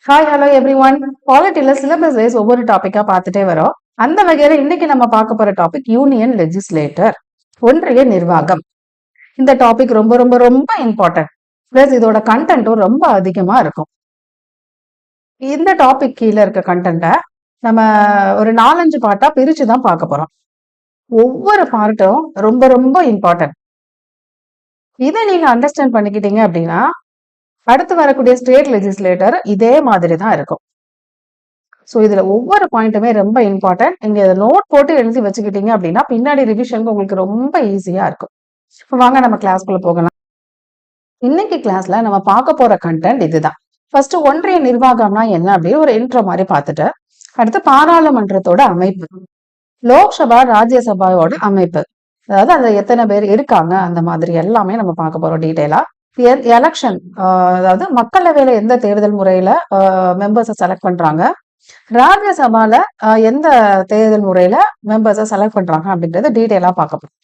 Hi hello everyone. பாலிட்டில syllabus wise ஒவ்வொரு டாபிக்கா பார்த்துட்டே வரோம். அந்த வகையில இன்னைக்கு நம்ம பார்க்க போற டாபிக் யூனியன் லெஜிஸ்லேட்டர், ஒன்றிய நிர்வாகம். இந்த டாபிக் ரொம்ப ரொம்ப ரொம்ப இம்பார்ட்டன்ட். பிளஸ் இதோட கண்டென்ட்டும் ரொம்ப அதிகமா இருக்கும். இந்த டாபிக் கீழே இருக்க கண்டென்ட்டை நம்ம ஒரு 4-5 பார்ட்டா பிரிச்சு தான் பார்க்க போறோம். ஒவ்வொரு பார்ட்டும் ரொம்ப ரொம்ப இம்பார்ட்டன்ட். இதை நீங்க அண்டர்ஸ்டாண்ட் பண்ணிக்கிட்டீங்க அப்படின்னா அடுத்து வரக்கூடிய ஸ்டேட் லெஜிஸ்லேட்டர் இதே மாதிரி தான் இருக்கும். ஸோ இதுல ஒவ்வொரு பாயிண்ட்டுமே ரொம்ப இம்பார்ட்டன்ட். நீங்க இதை நோட் போட்டு எழுதி வச்சுக்கிட்டீங்க அப்படின்னா பின்னாடி ரிவிஷனுக்கு உங்களுக்கு ரொம்ப ஈஸியா இருக்கும். இப்போ வாங்க நம்ம கிளாஸ்க்குள்ள போகலாம். இன்னைக்கு கிளாஸ்ல நம்ம பார்க்க போற கண்டென்ட் இதுதான். ஃபர்ஸ்ட் ஒன்றிய நிர்வாகம்னா என்ன அப்படின்னு ஒரு இன்ட்ரோ மாதிரி பார்த்துட்டு, அடுத்து பாராளுமன்றத்தோட அமைப்பு, லோக்சபா ராஜ்யசபாவோட அமைப்பு, அதாவது அதுல எத்தனை பேர் இருக்காங்க அந்த மாதிரி எல்லாமே நம்ம பார்க்க போறோம் டீட்டெயிலா. எலெக்ஷன், அதாவது மக்களவையில எந்த தேர்தல் முறையில மெம்பர்ஸை செலக்ட் பண்றாங்க, ராஜ்யசபால எந்த தேர்தல் முறையில மெம்பர்ஸை செலக்ட் பண்றாங்க அப்படிங்கறத டீட்டெயிலா பார்க்க போறோம்.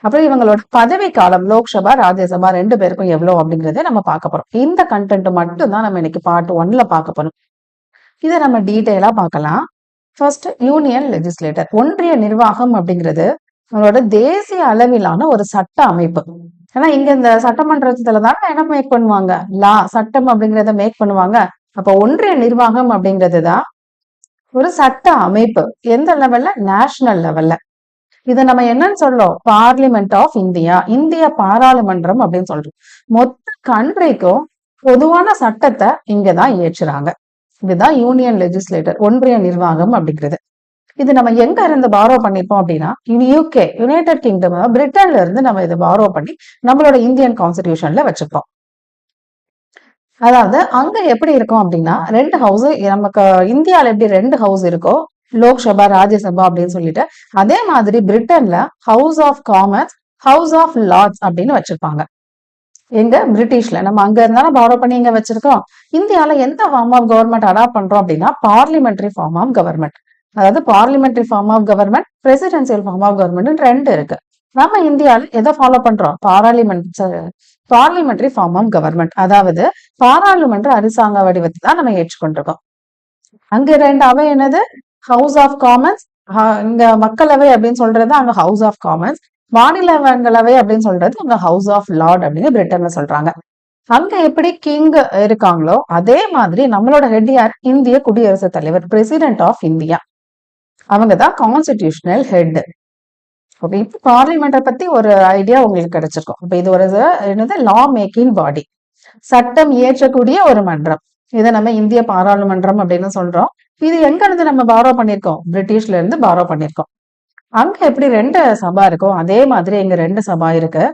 அப்புறம் இவங்களோட பதவி காலம் லோக்சபா ராஜ்யசபா 2 பேருக்கும் எவ்வளவு அப்படிங்கறத நம்ம பார்க்க போறோம். இந்த கண்டென்ட் மட்டும் தான் நம்ம இன்னைக்கு பார்ட் 1ல பார்க்க போறோம். இதை நம்ம டீட்டெயிலா பார்க்கலாம். ஃபர்ஸ்ட் யூனியன் லெஜிஸ்லேட்டர், ஒன்றிய நிர்வாகம் அப்படிங்கிறது நம்மளோட தேசிய அளவிலான ஒரு சட்ட அமைப்பு. ஏன்னா இங்க இந்த சட்டமன்றத்துல தானே என்ன மேக் பண்ணுவாங்க, சட்டம் அப்படிங்கறத மேக் பண்ணுவாங்க. அப்ப ஒன்றிய நிர்வாகம் அப்படிங்கிறது தான் ஒரு சட்ட அமைப்பு. எந்த லெவல்ல? நேஷனல் லெவல்ல. இதை நம்ம என்னன்னு சொல்றோம்? பார்லிமெண்ட் ஆஃப் இந்தியா, இந்திய பாராளுமன்றம் அப்படின்னு சொல்றோம். மொத்த கண்ட்ரிக்கும் பொதுவான சட்டத்தை இங்கதான் இயற்றுறாங்க. இதுதான் யூனியன் லெஜிஸ்லேட்டர், ஒன்றிய நிர்வாகம் அப்படிங்கிறது. இது நம்ம எங்க இருந்து பாரோ பண்ணிருப்போம் அப்படின்னா யூகே, யுனைடெட் கிங்டம், பிரிட்டன்ல இருந்து நம்ம இதை பாரோ பண்ணி நம்மளோட இந்தியன் கான்ஸ்டிடியூஷன்ல வச்சுப்போம். அதாவது அங்க எப்படி இருக்கும் அப்படின்னா 2 ஹவுஸ், நமக்கு இந்தியால எப்படி 2 ஹவுஸ் இருக்கோ, லோக்சபா ராஜ்யசபா அப்படின்னு சொல்லிட்டு, அதே மாதிரி பிரிட்டன்ல House of Commons, House of Lords அப்படின்னு வச்சிருப்பாங்க. எங்க? பிரிட்டிஷ்ல. நம்ம அங்க இருந்தாலும் பாரோ பண்ணி இங்க வச்சிருக்கோம். இந்தியால எந்த ஃபார்ம் ஆஃப் கவர்மெண்ட் அடாப்ட் பண்றோம் அப்படின்னா பார்லிமெண்டரி ஃபார்ம் ஆஃப் கவர்மெண்ட். அதாவது parliamentary form of government, presidential form of government 2 இருக்கு. நம்ம இந்தியால எதை ஃபாலோ பண்றோம்? பார்லிமெண்டரி ஃபார்ம் ஆஃப் கவர்மெண்ட், அதாவது பாராளுமன்ற அரசாங்க வடிவத்தை தான் நம்ம ஏற்றுக்கொண்டிருக்கோம். அங்க 2 அவை என்னது? ஹவுஸ் ஆஃப் காமன்ஸ், இங்க மக்களவை அப்படின்னு சொல்றது அங்க ஹவுஸ் ஆஃப் காமன்ஸ், மாநிலங்களவை அப்படின்னு சொல்றது அங்க ஹவுஸ் ஆஃப் லார்ட் அப்படின்னு பிரிட்டன்ல சொல்றாங்க. அங்க எப்படி கிங் இருக்காங்களோ அதே மாதிரி நம்மளோட ஹெட் யார்? இந்திய குடியரசுத் தலைவர், பிரசிடென்ட் ஆஃப் இந்தியா. அவங்கதான் கான்ஸ்டிடியூஷனல் ஹெட். ஓகே, இப்போ பார்லிமெண்ட்டை பத்தி ஒரு ஐடியா உங்களுக்கு கிடைச்சிருக்கும். இப்ப இது ஒரு என்னது? லா மேக்கிங் பாடி, சட்டம் இயற்றக்கூடிய ஒரு மன்றம். இதை நம்ம இந்திய பாராளுமன்றம் அப்படின்னு சொல்றோம். இது எங்க இருந்து நம்ம பாரோ பண்ணிருக்கோம்? பிரிட்டிஷ்ல இருந்து பாரோ பண்ணிருக்கோம். அங்க எப்படி 2 சபா இருக்கும் அதே மாதிரி இங்க 2 சபா இருக்கு.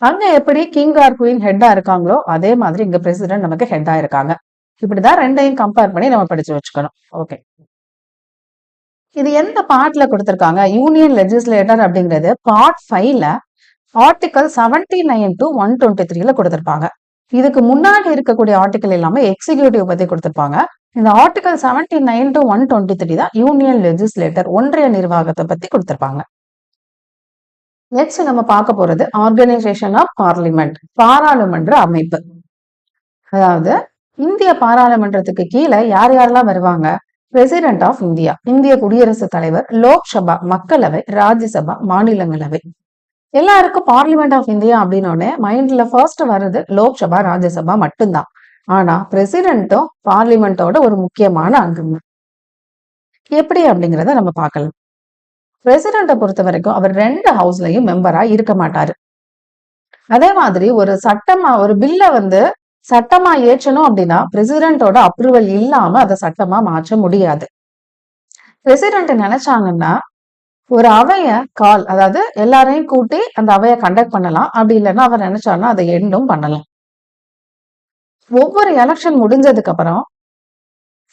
அங்க எப்படி கிங் ஆர் குயின் ஹெட்டா இருக்காங்களோ அதே மாதிரி இங்க பிரசிடென்ட் நமக்கு ஹெட்டா இருக்காங்க. இப்படிதான் 2ஐயும் கம்பேர் பண்ணி நம்ம படிச்சு வச்சுக்கணும். ஓகே, இது எந்த பார்ட்ல கொடுத்திருக்காங்க? யூனியன் லெஜிஸ்லேட்டர் அப்படிங்கிறது பார்ட் 5ல ஆர்டிகல் 79 to 123ல கொடுத்திருப்பாங்க. இதுக்கு முன்னாடி இருக்கக்கூடிய ஆர்டிகல் எல்லாமே எக்ஸிகியூட்டிவ் பத்தி கொடுத்திருப்பாங்க. இந்த ஆர்டிகல் 79 to 123 தான் யூனியன் லெஜிஸ்லேட்டர், ஒன்றிய நிர்வாகத்தை பத்தி கொடுத்திருப்பாங்க. நெக்ஸ்ட் நம்ம பார்க்க போறது ஆர்கனைசேஷன் ஆஃப் பார்லிமெண்ட், பாராளுமன்ற அமைப்பு. அதாவது இந்திய பாராளுமன்றத்துக்கு கீழே யார் யாரெல்லாம் வருவாங்க? பிரசிடென்ட் ஆஃப் இந்தியா, இந்திய குடியரசுத் தலைவர், லோக்சபா மக்களவை, ராஜ்யசபா மாநிலங்களவை. எல்லாருக்கும் பார்லிமெண்ட் ஆஃப் இந்தியா அப்படின்னு மைண்ட்ல ஃபர்ஸ்ட் வருது லோக்சபா ராஜ்யசபா மட்டும்தான். ஆனா பிரசிடென்ட்டும் பார்லிமெண்டோட ஒரு முக்கியமான அங்கம். எப்படி அப்படிங்கிறத நம்ம பார்க்கலாம். பிரசிடென்ட்டை பொறுத்த வரைக்கும் அவர் 2 ஹவுஸ்லயும் மெம்பரா இருக்க மாட்டாரு. அதே மாதிரி ஒரு சட்டமா ஒரு பில்ல சட்டமா ஏற்றணும் அப்படின்னா பிரசிடென்ட்டோட அப்ரூவல் இல்லாம அதை சட்டமா மாற்ற முடியாது. பிரசிடென்ட் நினைச்சாங்கன்னா ஒரு அவைய அதாவது எல்லாரையும் கூட்டி அந்த அவைய கண்டக்ட் பண்ணலாம். அப்படி இல்லைன்னா அவர் நினைச்சாருன்னா அதை எண்டும் பண்ணலாம். ஒவ்வொரு எலெக்ஷன் முடிஞ்சதுக்கு அப்புறம்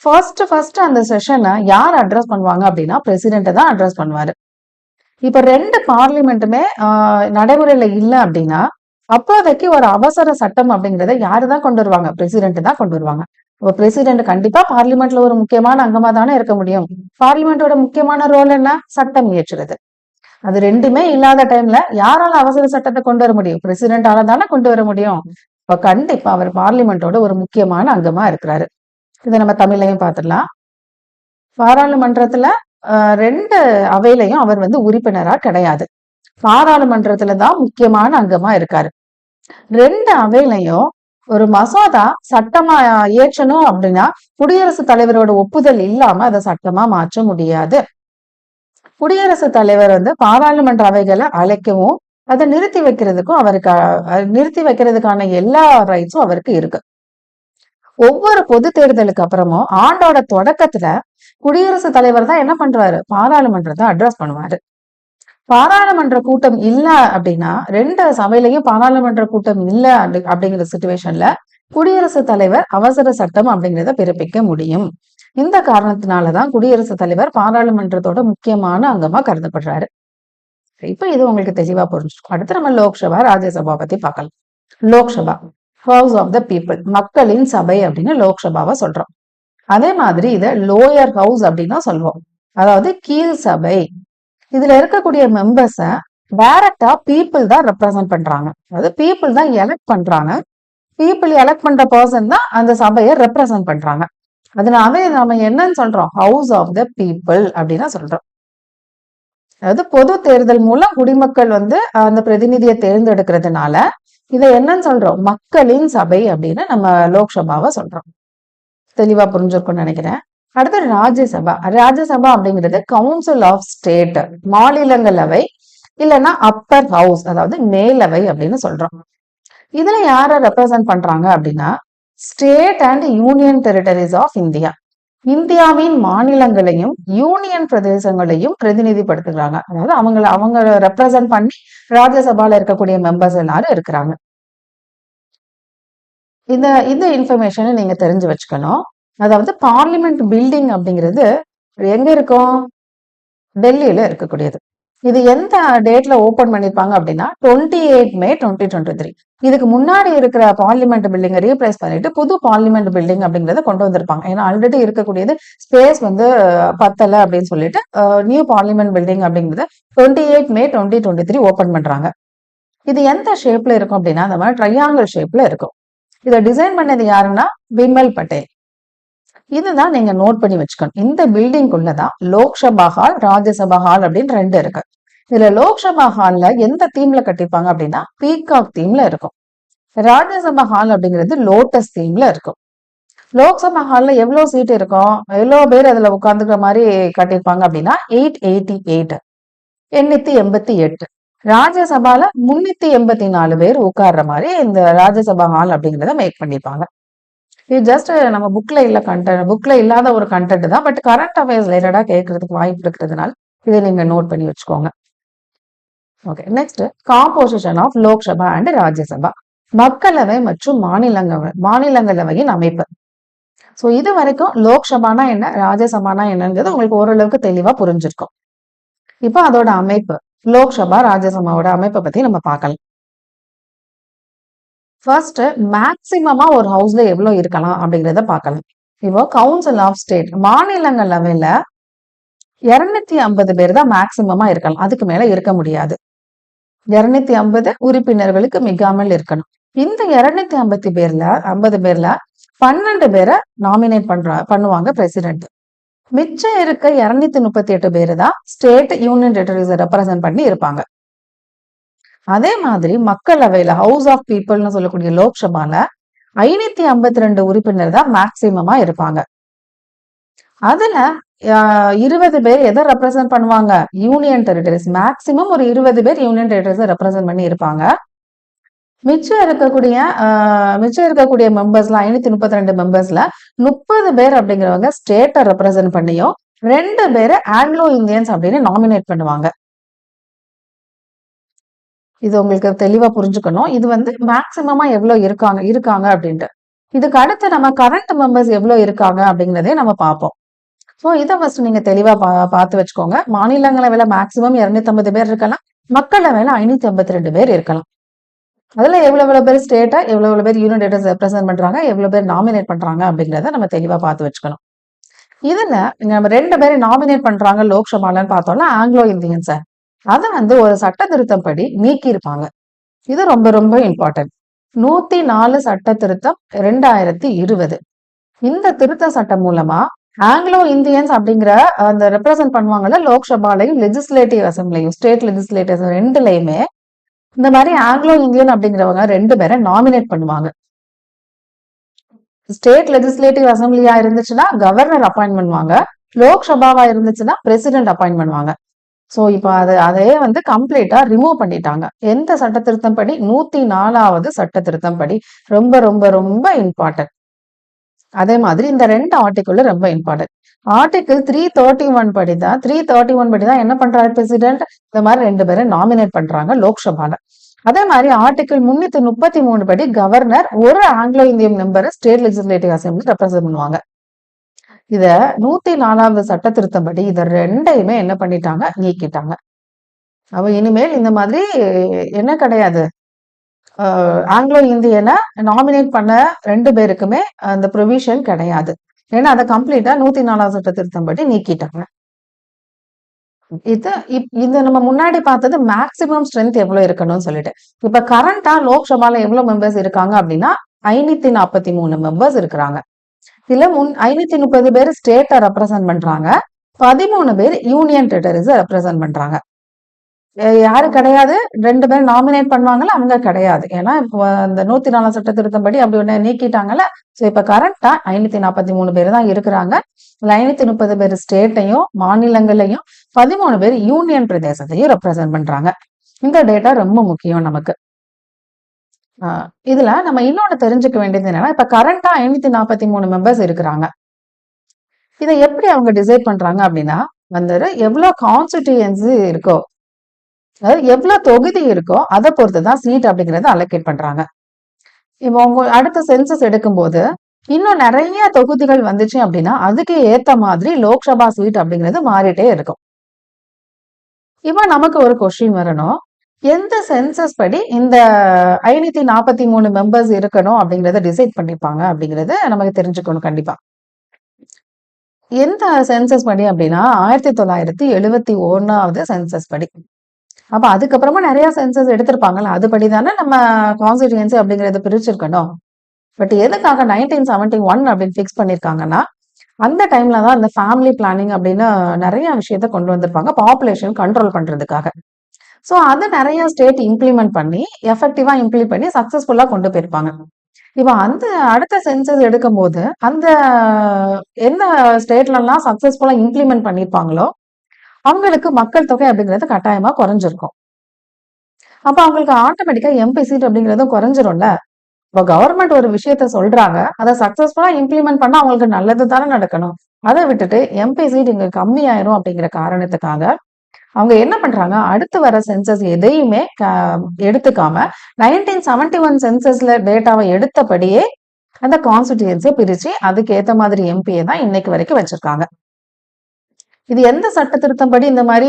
ஃபர்ஸ்ட் அந்த செஷனை யார் அட்ரஸ் பண்ணுவாங்க அப்படின்னா பிரசிடென்ட் தான் அட்ரஸ் பண்ணுவாரு. இப்ப 2 பார்லிமெண்ட்டுமே நடைமுறையில இல்ல அப்படின்னா அப்போதைக்கு ஒரு அவசர சட்டம் அப்படிங்கறத யாருதான் கொண்டு வருவாங்க? பிரசிடென்ட் தான் கொண்டு வருவாங்க. இப்போ பிரசிடென்ட் கண்டிப்பா பார்லிமெண்ட்ல ஒரு முக்கியமான அங்கமா தானே இருக்க முடியும். பார்லிமெண்டோட முக்கியமான ரோல் என்ன? சட்டம் இயற்றுறது. அது 2மே இல்லாத டைம்ல யாரால அவசர சட்டத்தை கொண்டு வர முடியும்? பிரசிடென்டால தானே கொண்டு வர முடியும். இப்ப கண்டிப்பா அவர் பார்லிமெண்டோட ஒரு முக்கியமான அங்கமா இருக்கிறாரு. இதை நம்ம தமிழ்லையும் பார்த்துடலாம். பாராளுமன்றத்துல 2 அவையிலையும் அவர் வந்து உறுப்பினரா கிடையாது. பாராளுமன்றத்துல தான் முக்கியமான அங்கமா இருக்காரு. 2 அவையிலையும் ஒரு மசோதா சட்டமா இயற்றணும் அப்படின்னா குடியரசுத் தலைவரோட ஒப்புதல் இல்லாம அதை சட்டமா மாற்ற முடியாது. குடியரசுத் தலைவர் வந்து பாராளுமன்ற அவைகளை அழைக்கவும் அதை நிறுத்தி வைக்கிறதுக்கும் நிறுத்தி வைக்கிறதுக்கான எல்லா ரைட்ஸும் அவருக்கு இருக்கு. ஒவ்வொரு பொது தேர்தலுக்கு அப்புறமும் ஆண்டோட தொடக்கத்துல குடியரசுத் தலைவர் தான் என்ன பண்றாரு, பாராளுமன்றத்தை அட்ரஸ் பண்ணுவாரு. பாராளுமன்ற கூட்டம் இல்ல அப்படின்னா 2 சபையிலையும் பாராளுமன்ற கூட்டம் இல்ல அப்படிங்கிற சிச்சுவேஷன்ல குடியரசுத் தலைவர் அவசர சட்டம் அப்படிங்கிறத பிறப்பிக்க முடியும். இந்த காரணத்தினாலதான் குடியரசுத் தலைவர் பாராளுமன்றத்தோட முக்கியமான அங்கமா கருதப்படுறாரு. இப்ப இது உங்களுக்கு தெளிவா புரிஞ்சிருக்கும். அடுத்து நம்ம லோக்சபா ராஜ்யசபா பத்தி பார்க்கலாம். Lok Sabha house of the people, மக்களின் சபை அப்படின்னு லோக்சபாவை சொல்றோம். அதே மாதிரி இத லோயர் ஹவுஸ் அப்படின்னு சொல்லுவோம், அதாவது கீழ் சபை. இதுல இருக்கக்கூடிய மெம்பர்ஸ டைரக்டா பீப்புள் தான் ரெப்ரசென்ட் பண்றாங்க. அதாவது பீப்புள் தான் எலெக்ட் பண்றாங்க. பீப்புள் எலெக்ட் பண்ற பர்சன் தான் அந்த சபையை ரெப்ரசென்ட் பண்றாங்க. அதனால நம்ம என்னன்னு சொல்றோம், ஹவுஸ் ஆஃப் த பீப்புள் அப்படின்னு சொல்றோம். அதாவது பொது தேர்தல் மூலம் குடிமக்கள் வந்து அந்த பிரதிநிதியை தேர்ந்தெடுக்கிறதுனால இதை என்னன்னு சொல்றோம், மக்களின் சபை அப்படின்னு நம்ம லோக்சபாவை சொல்றோம். தெளிவா புரிஞ்சிருக்கும்னு நினைக்கிறேன். அடுத்து ராஜ்யசபா. ராஜ்யசபா அப்படிங்கிறது கவுன்சில் ஆஃப் ஸ்டேட், மாநிலங்களவை இல்லைன்னா அப்பர் ஹவுஸ், அதாவது மேலவை அப்படின்னு சொல்றோம். இதுல யார ரெப்ரசென்ட் பண்றாங்க அப்படின்னா state and union territories of India, இந்தியாவின் மாநிலங்களையும் யூனியன் பிரதேசங்களையும் பிரதிநிதிப்படுத்துகிறாங்க. அதாவது அவங்க ரெப்ரசென்ட் பண்ணி ராஜ்யசபால இருக்கக்கூடிய மெம்பர்ஸ் எல்லாரும் இருக்கிறாங்க. இந்த இன்ஃபர்மேஷனை நீங்க தெரிஞ்சு வச்சுக்கணும். அதாவது பார்லிமெண்ட் பில்டிங் அப்படிங்கிறது எங்க இருக்கும், டெல்லியில இருக்கக்கூடியது. இது எந்த டேட்ல ஓபன் பண்ணிருப்பாங்க அப்படின்னா 28 மே 2023. இதுக்கு முன்னாடி இருக்கிற பார்லிமெண்ட் பில்டிங்கை ரீப்ளேஸ் பண்ணிட்டு புது பார்லிமெண்ட் பில்டிங் அப்படிங்கறத கொண்டு வந்திருப்பாங்க. ஏன்னா ஆல்ரெடி இருக்கக்கூடியது ஸ்பேஸ் வந்து பத்தல அப்படின்னு சொல்லிட்டு நியூ பார்லிமெண்ட் பில்டிங் அப்படிங்கறத 28 மே 2023 ஓபன் பண்றாங்க. இது எந்த ஷேப்ல இருக்கும் அப்படின்னா அந்த மாதிரி ட்ரையாங்கிள் ஷேப்ல இருக்கும். இதை டிசைன் பண்ணது யாருன்னா பிமல் பட்டேல். இதுதான் நீங்க நோட் பண்ணி வச்சுக்கணும். இந்த பில்டிங் உள்ளதான் லோக்சபா ஹால், ராஜ்யசபா ஹால் அப்படின்னு 2 இருக்கு. இதுல லோக்சபா ஹால்ல எந்த தீம்ல கட்டிருப்பாங்க அப்படின்னா பீகாக் தீம்ல இருக்கும். ராஜ்யசபா ஹால் அப்படிங்கிறது லோட்டஸ் தீம்ல இருக்கும். லோக்சபா ஹால்ல எவ்வளவு சீட் இருக்கும், எவ்வளவு பேர் அதுல உட்கார்ந்துக்கிற மாதிரி கட்டிருப்பாங்க அப்படின்னா 888, 888. ராஜ்யசபால 384 பேர் உட்கார்ற மாதிரி இந்த ராஜ்யசபா ஹால் அப்படிங்கிறத மேக் பண்ணிருப்பாங்க. இது ஜஸ்ட் நம்ம புக்ல இல்லாத ஒரு கண்டென்ட் தான். பட் கரண்ட் அஃபேர்ஸ் ரிலேட்டடா கேட்கறதுக்கு வாய்ப்பு இருக்கிறதுனால இதை நீங்க நோட் பண்ணி வச்சுக்கோங்க. Okay, next composition of Lok Sabha and Rajya Sabha, மக்களவை மற்றும் மாநிலங்களவையின் அமைப்பு. ஸோ இது வரைக்கும் லோக்சபானா என்ன, ராஜ்யசபானா என்னங்கிறது உங்களுக்கு ஓரளவுக்கு தெளிவா புரிஞ்சிருக்கும். இப்போ அதோட அமைப்பு, லோக்சபா ராஜ்யசபாவோட அமைப்பை பத்தி நம்ம பார்க்கலாம். ஃபர்ஸ்ட் மேக்சிமமா ஒரு ஹவுஸ்ல எவ்வளவு இருக்கலாம் அப்படிங்கிறத பார்க்கலாம். இப்போ கவுன்சில் ஆஃப் ஸ்டேட், மாநிலங்களவையில 250 பேர் தான் மேக்சிமமா இருக்கலாம், அதுக்கு மேல இருக்க முடியாது. 250 உறுப்பினர்களுக்கு மிகாமல் இருக்கணும். இந்த 250 பேர்ல 12 பேரை நாமினேட் பண்ணுவாங்க பிரசிடென்ட். மிச்சம் இருக்க 238 பேரு தான் ஸ்டேட் யூனியன் டெரிட்டரிஸ் ரெப்ரசென்ட் பண்ணி இருப்பாங்க. அதே மாதிரி மக்களவையில ஹவுஸ் ஆஃப் பீப்புள்னு சொல்லக்கூடிய லோக்சபால 552 உறுப்பினர் தான் மேக்சிமமா இருப்பாங்க. அதுல 20 பேர் எதை ரெப்ரசென்ட் பண்ணுவாங்க, யூனியன் டெரிட்டரிஸ். மேக்சிமம் ஒரு 20 பேர் யூனியன் டெரிட்டரிஸ் ரெப்ரசென்ட் பண்ணி இருப்பாங்க. மிச்சம் இருக்கக்கூடிய மெம்பர்ஸ்ல 532 மெம்பர்ஸ்ல 30 பேர் அப்படிங்கிறவங்க ஸ்டேட்டை ரெப்ரசென்ட் பண்ணியும் 2 பேரை ஆங்கிலோ இந்தியன்ஸ் அப்படின்னு நாமினேட் பண்ணுவாங்க. இது உங்களுக்கு தெளிவா புரிஞ்சுக்கணும். இது வந்து மேக்சிமமா எவ்வளவு இருக்காங்க அப்படின்ட்டு. இதுக்கு அடுத்து நம்ம கரண்ட் மெம்பர்ஸ் எவ்வளவு இருக்காங்க அப்படிங்கிறதே நம்ம பார்ப்போம். ஸோ இதை ஃபர்ஸ்ட் நீங்க தெளிவா பார்த்து வச்சுக்கோங்க. மாநிலங்களவையில மேக்சிமம் 250 பேர் இருக்கலாம், மக்களவையில 552 பேர் இருக்கலாம். அதுல எவ்வளவு பேர் ஸ்டேட்டா, எவ்வளவு பேர் யூனியன் டெரிட்டரிஸ் ரெப்ரசென்ட் பண்றாங்க, எவ்வளவு பேர் நாமினேட் பண்றாங்க அப்படிங்கிறத நம்ம தெளிவா பார்த்து வச்சுக்கணும். இதுல நம்ம 2 பேரை நாமினேட் பண்றாங்க லோக்சபாலன்னு பார்த்தோம்னா ஆங்கிலோ இந்தியன்ஸ். அதை வந்து ஒரு சட்ட திருத்தம் படி நீக்கி இருப்பாங்க. இது ரொம்ப ரொம்ப இம்பார்ட்டன்ட். 104 சட்ட திருத்தம் 2020. இந்த திருத்த சட்டம் மூலமா ஆங்கிலோ இந்தியன்ஸ் அப்படிங்கிற அந்த ரெப்ரசென்ட் பண்ணுவாங்கல்ல லோக்சபாலையும் லெஜிஸ்லேட்டிவ் அசம்பிளியும் ஸ்டேட் லெஜிஸ்லேட்டிவ் ரெண்டுலயுமே இந்த மாதிரி ஆங்கிலோ இந்தியன் அப்படிங்கிறவங்க 2 பேரை நாமினேட் பண்ணுவாங்க. ஸ்டேட் லெஜிஸ்லேட்டிவ் அசம்பிளியா இருந்துச்சுன்னா கவர்னர் அப்பாயின்ட் பண்ணுவாங்க, லோக்சபாவா இருந்துச்சுன்னா பிரசிடென்ட் அப்பாயின்ட் பண்ணுவாங்க. சோ இப்ப அதையே வந்து கம்ப்ளீட்டா ரிமூவ் பண்ணிட்டாங்க. எந்த சட்ட திருத்தம் படி? 104வது சட்ட திருத்தம் படி. ரொம்ப ரொம்ப ரொம்ப இம்பார்ட்டன்ட். அதே மாதிரி இந்த 2 ஆர்டிகிள் ரொம்ப இம்பார்ட்டன்ட். ஆர்டிகிள் 331 படிதான் 331 படிதான் என்ன பண்றாரு பிரசிடென்ட்? இந்த மாதிரி 2 பேரை நாமினேட் பண்றாங்க லோக்சபால. அதே மாதிரி ஆர்டிகிள் 333 படி கவர்னர் ஒரு ஆங்கிலோ இந்தியன் மெம்பரை ஸ்டேட் லெஜிஸ்லேட்டிவ் அசம்பிளி ரெப்ரசென்ட் பண்ணுவாங்க. இத 104வது சட்ட திருத்தம் படி இத 2யுமே என்ன பண்ணிட்டாங்க? நீக்கிட்டாங்க. அவ இனிமேல் இந்த மாதிரி என்ன கிடையாது, ஆங்கிலோ இந்தியனை நாமினேட் பண்ண 2 பேருக்குமே அந்த ப்ரொவிஷன் கிடையாது. ஏன்னா அதை கம்ப்ளீட்டா 104வது சட்ட திருத்தம் படி நீக்கிட்டாங்க. இது நம்ம முன்னாடி பார்த்தது மேக்சிமம் ஸ்ட்ரென்த் எவ்வளவு இருக்கணும்னு சொல்லிட்டு. இப்ப கரண்டா லோக்சபால எவ்வளவு மெம்பர்ஸ் இருக்காங்க அப்படின்னா 543 மெம்பர்ஸ் இருக்கிறாங்க. இதுல 530 பேர் ஸ்டேட்டை ரெப்ரசென்ட் பண்றாங்க, 13 பேர் யூனியன் டெரிட்டரிஸை ரெப்ரசென்ட் பண்றாங்க. யாரு கிடையாது, 2 பேர் நாமினேட் பண்ணுவாங்கல்ல அவங்க கிடையாது. ஏன்னா இப்போ அந்த 104 சட்ட திருத்தம் படி அப்படி ஒண்ணு நீக்கிட்டாங்கல்ல. சோ இப்ப கரண்டா 543 பேர் தான் இருக்கிறாங்க. 530 பேர் ஸ்டேட்டையும் மாநிலங்களையும் 13 பேர் யூனியன் பிரதேசத்தையும் ரெப்ரசென்ட் பண்றாங்க. இந்த டேட்டா ரொம்ப முக்கியம் நமக்கு. இதுல நம்ம இன்னொன்னு தெரிஞ்சுக்க வேண்டியது என்னன்னா, இப்ப கரண்டா 543 மெம்பர்ஸ் இருக்கிறாங்க. இதை எப்படி அவங்க டிசைட் பண்றாங்க அப்படின்னா, வந்து எவ்வளவு கான்ஸ்டிடியூயன்சி இருக்கோ, அதாவது எவ்வளவு தொகுதி இருக்கோ அதை பொறுத்துதான் சீட் அப்படிங்கறத அலோகேட் பண்றாங்க. இப்போ உங்க அடுத்த சென்சஸ் எடுக்கும்போது இன்னும் நிறைய தொகுதிகள் வந்துச்சு அப்படின்னா அதுக்கு ஏத்த மாதிரி லோக்சபா சீட் அப்படிங்கிறது மாறிட்டே இருக்கும். இப்ப நமக்கு ஒரு கொஸ்டின் வரணும், எந்த சென்சஸ் படி இந்த 543 மெம்பர்ஸ் இருக்கணும் அப்படிங்கறத டிசைட் பண்ணிப்பாங்க அப்படிங்கறது நமக்கு தெரிஞ்சுக்கணும் கண்டிப்பா. எந்த சென்சஸ் படி அப்படின்னா 1971வது சென்சஸ் படி. அப்ப அதுக்கப்புறமா நிறைய சென்சஸ் எடுத்திருப்பாங்கல்ல, அதுபடி தானே நம்ம கான்ஸ்டிடியூன்சி அப்படிங்கறத பிரிச்சிருக்கணும். பட் எதுக்காக 1971 அப்படின்னு பிக்ஸ் பண்ணிருக்காங்கன்னா, அந்த டைம்ல தான் இந்த ஃபேமிலி பிளானிங் அப்படின்னு நிறைய விஷயத்த கொண்டு வந்திருப்பாங்க பாப்புலேஷன் கண்ட்ரோல் பண்றதுக்காக. சோ அது நிறைய ஸ்டேட் இம்ப்ளிமெண்ட் பண்ணி எஃபெக்டிவா இம்ப்ளிமெண்ட் பண்ணி சக்சஸ்ஃபுல்லா கொண்டு போயிருப்பாங்க. இப்ப அந்த அடுத்த சென்சஸ் எடுக்கும் போது அந்த எந்த ஸ்டேட்ல எல்லாம் சக்சஸ்ஃபுல்லா இம்ப்ளிமெண்ட் பண்ணிருப்பாங்களோ அவங்களுக்கு மக்கள் தொகை அப்படிங்கிறது கட்டாயமா குறைஞ்சிருக்கும். அப்ப அவங்களுக்கு ஆட்டோமேட்டிக்கா எம்பி சீட் அப்படிங்கறதும் குறைஞ்சிரும்ல. இப்போ கவர்மெண்ட் ஒரு விஷயத்த சொல்றாங்க, அதை சக்சஸ்ஃபுல்லா இம்ப்ளிமெண்ட் பண்ணா அவங்களுக்கு நல்லது தானே நடக்கணும். அதை விட்டுட்டு எம்பி சீட் இங்க கம்மியாயிரும் அப்படிங்கிற காரணத்துக்காக அவங்க என்ன பண்றாங்க, அடுத்து வர சென்சஸ் எதையுமே எடுத்துக்காம 1971 சென்சஸ்ல டேட்டாவை எடுத்தபடியே அந்த கான்ஸ்டிடியூன்சியை பிரிச்சு அதுக்கு ஏத்த மாதிரி எம்பியை தான் இன்னைக்கு வரைக்கும் வச்சிருக்காங்க. இது எந்த சட்ட திருத்தம் படி இந்த மாதிரி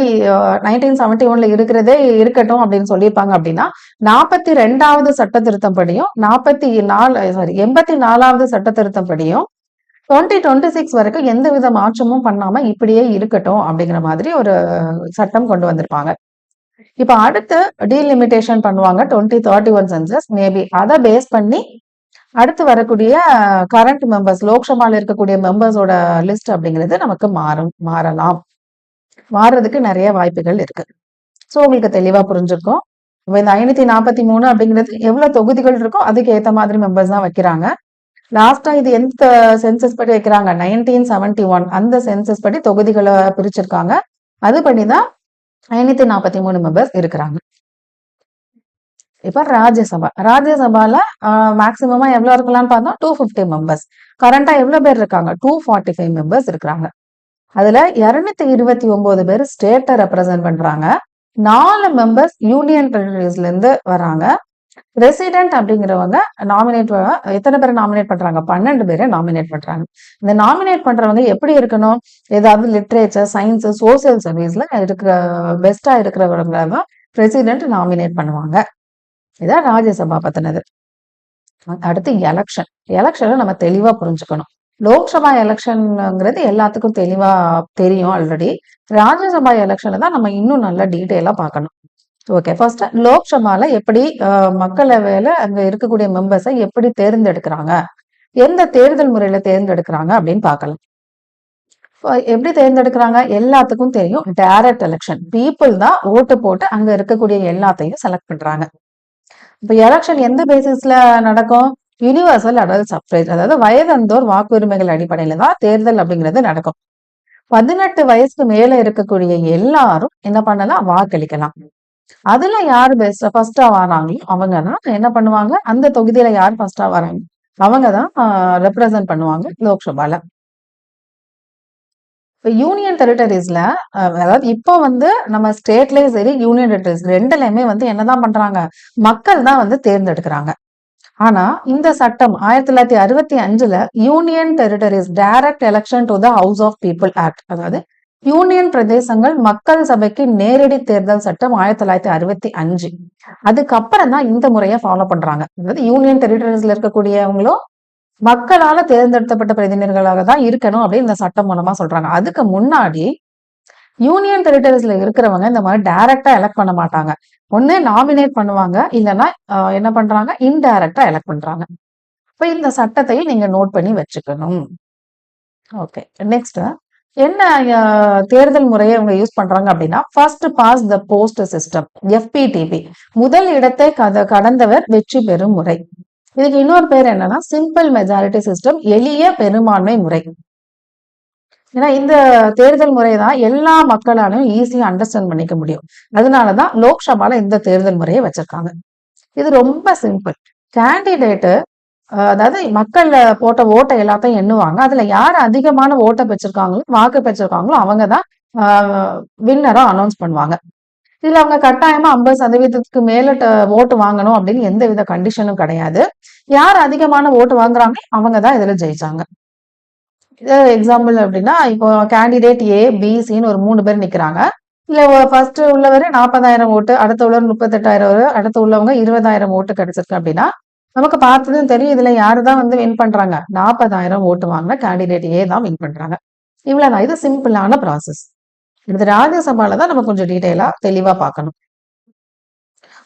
1971ல இருக்கிறதே இருக்கட்டும் அப்படின்னு சொல்லியிருப்பாங்க அப்படின்னா 42வது சட்ட திருத்தம் படியும் 84வது சட்ட திருத்தம் படியும் 2026 வரைக்கும் எந்த வித மாற்றமும் பண்ணாம இப்படியே இருக்கட்டும் அப்படிங்கிற மாதிரி ஒரு சட்டம் கொண்டு வந்திருப்பாங்க. இப்ப அடுத்து டீலிமிட்டேஷன் பண்ணுவாங்க 2031 சென்சஸ். மேபி அதை பேஸ் பண்ணி அடுத்து வரக்கூடிய கரண்ட் மெம்பர்ஸ் லோக்சபால இருக்கக்கூடிய மெம்பர்ஸோட லிஸ்ட் அப்படிங்கிறது நமக்கு மாறலாம். மாறுறதுக்கு நிறைய வாய்ப்புகள் இருக்கு. சோ உங்களுக்கு தெளிவா புரிஞ்சிருக்கும். இந்த 543 அப்படிங்கிறது எவ்வளவு தொகுதிகள் இருக்கோ அதுக்கு ஏத்த மாதிரி மெம்பர்ஸ் தான் வைக்கிறாங்க. லாஸ்டா இது எந்த சென்சஸ் படி வைக்கிறாங்க, 1971 அந்த சென்சஸ் படி தொகுதிகளை பிரிச்சிருக்காங்க. அது பண்ணிதான் 543 மெம்பர்ஸ் இருக்கிறாங்க. இப்ப ராஜ்யசபால மேக்சிமமா எவ்வளவு இருக்கலாம்னு பார்த்தோம், 250 மெம்பர்ஸ். கரண்டா எவ்வளவு பேர் இருக்காங்க, 245 மெம்பர்ஸ் இருக்கிறாங்க. அதுல 229 பேர் ஸ்டேட்டை ரெப்ரசென்ட் பண்றாங்க, 4 மெம்பர்ஸ் யூனியன் டெரிட்டரிஸ்ல இருந்து வராங்க. ரெசிடென்ட் அப்படிங்கிறவங்க நாமினேட் எத்தனை பேரை நாமினேட் பண்றாங்க, 12 பேரை நாமினேட் பண்றாங்க. இந்த நாமினேட் பண்றவங்க எப்படி இருக்கணும், ஏதாவது லிட்ரேச்சர், சயின்ஸ், சோசியல் சர்வீஸ்ல இருக்கிற பெஸ்டா இருக்கிறவங்க தான் பிரசிடென்ட் நாமினேட் பண்ணுவாங்க. இதான் ராஜ்யசபா பத்தினது. அடுத்து எலெக்ஷன்ல நம்ம தெளிவா புரிஞ்சுக்கணும். லோக்சபா எலெக்ஷன்ங்கிறது எல்லாத்துக்கும் தெளிவா தெரியும் ஆல்ரெடி. ராஜ்யசபா எலெக்ஷன்ல தான் நம்ம இன்னும் நல்லா டீட்டெயிலா பார்க்கணும். ஓகே, ஃபர்ஸ்ட் லோக்சபால எப்படி மக்களவையில அங்க இருக்கக்கூடிய மெம்பர்ஸை எப்படி தேர்ந்தெடுக்கிறாங்க, எந்த தேர்தல் முறையில தேர்ந்தெடுக்கிறாங்க அப்படின்னு பார்க்கலாம். எப்படி தேர்ந்தெடுக்கிறாங்க? எல்லாத்துக்கும் தெரியும், டைரக்ட் எலெக்ஷன். பீப்புள் தான் ஓட்டு போட்டு அங்க இருக்கக்கூடிய எல்லாத்தையும் செலக்ட் பண்றாங்க. இப்ப எலெக்ஷன் எந்த பேசிஸ்ல நடக்கும்? யூனிவர்சல் அடல்ட் சப்ரேஜ், அதாவது வயதந்தோர் வாக்குரிமைகள் அடிப்படையில தான் தேர்தல் அப்படிங்கிறது நடக்கும். 18 வயசுக்கு மேல இருக்கக்கூடிய எல்லாரும் என்ன பண்ணலாம்? வாக்களிக்கலாம். அதுல யாரு ஃபர்ஸ்டா வராங்களோ அவங்கதான் என்ன பண்ணுவாங்க? அந்த தொகுதியில யார் ஃபர்ஸ்டா வராங்க அவங்கதான் ரெப்ரசன்ட் பண்ணுவாங்க லோக்சபால. இப்ப யூனியன் டெரிட்டரிஸ்ல அதாவது இப்போ வந்து நம்ம ஸ்டேட்லயும் சரி யூனியன் டெரிட்டரிஸ் ரெண்டுலயுமே வந்து என்னதான் பண்றாங்க? மக்கள் தான் வந்து தேர்ந்தெடுக்கிறாங்க. ஆனா இந்த சட்டம் 1965ல union territories direct election to the house of people act, அதாவது யூனியன் பிரதேசங்கள் மக்கள் சபைக்கு நேரடி தேர்தல் சட்டம் 1965. அதுக்கப்புறம் தான் இந்த முறையை ஃபாலோ பண்றாங்க. அதாவது யூனியன் டெரிட்டரிஸ்ல இருக்கக்கூடியவங்களும் மக்களால தேர்ந்தெடுக்கப்பட்ட பிரதிநிதிகளாக தான் இருக்கணும் அப்படின்னு இந்த சட்டம் மூலமா சொல்றாங்க. அதுக்கு முன்னாடி யூனியன் டெரிட்டரிஸ்ல இருக்கிறவங்க இந்த மாதிரி டைரக்டா எலெக்ட் பண்ண மாட்டாங்க. ஒண்ணு நாமினேட் பண்ணுவாங்க, இல்லைன்னா என்ன பண்றாங்க? இன்டைரக்டா எலெக்ட் பண்றாங்க. இப்ப இந்த சட்டத்தையும் நீங்க நோட் பண்ணி வச்சுக்கணும். ஓகே, நெக்ஸ்ட் என்ன தேர்தல் முறையை அவங்க யூஸ் பண்றாங்க அப்படின்னா, first past the post system, FPTP, முதல் இடத்தை கடந்தவர் வெற்றி பெறும் முறை. இதுக்கு இன்னொரு பேர் என்னன்னா சிம்பிள் மெஜாரிட்டி சிஸ்டம், எளிய பெரும்பான்மை முறை. ஏன்னா இந்த தேர்தல் முறை தான் எல்லா மக்களாலையும் ஈஸியா அண்டர்ஸ்டாண்ட் பண்ணிக்க முடியும். அதனாலதான் லோக்சபால இந்த தேர்தல் முறையை வச்சிருக்காங்க. இது ரொம்ப சிம்பிள். கேண்டிடேட்டு அதாவது மக்கள் போட்ட ஓட்டை எல்லாத்தையும் எண்ணுவாங்க. அதுல யார் அதிகமான ஓட்டை பெற்றிருக்காங்களோ, வாக்கு பெற்றிருக்காங்களோ அவங்கதான் வின்னரா அனௌன்ஸ் பண்ணுவாங்க. இதுல அவங்க கட்டாயமா 50% மேல ஓட்டு வாங்கணும் அப்படின்னு எந்த வித கண்டிஷனும் கிடையாது. யார் அதிகமான ஓட்டு வாங்குறாங்க அவங்கதான் இதுல ஜெயிச்சாங்க. எக்ஸாம்பிள் அப்படின்னா, இப்போ கேண்டிடேட் A, B, Cன்னு ஒரு 3 பேர் நிக்கிறாங்க. இல்ல ஃபர்ஸ்ட் உள்ளவர் 40,000 ஓட்டு, அடுத்த உள்ளவர் 38,000, அடுத்து உள்ளவங்க 20,000 ஓட்டு கிடைச்சிருக்கு அப்படின்னா நமக்கு பார்த்ததும் தெரியும் இதுல யாருதான் வந்து வின் பண்றாங்க? 40,000 ஓட்டு வாங்கின கேண்டிடேட் A தான் வின் பண்றாங்க. இவ்வளவுதான். இது சிம்பிளான ப்ராசஸ். இது ராஜ்யசபால தான் நம்ம கொஞ்சம் டீடைலா தெளிவா பார்க்கணும்.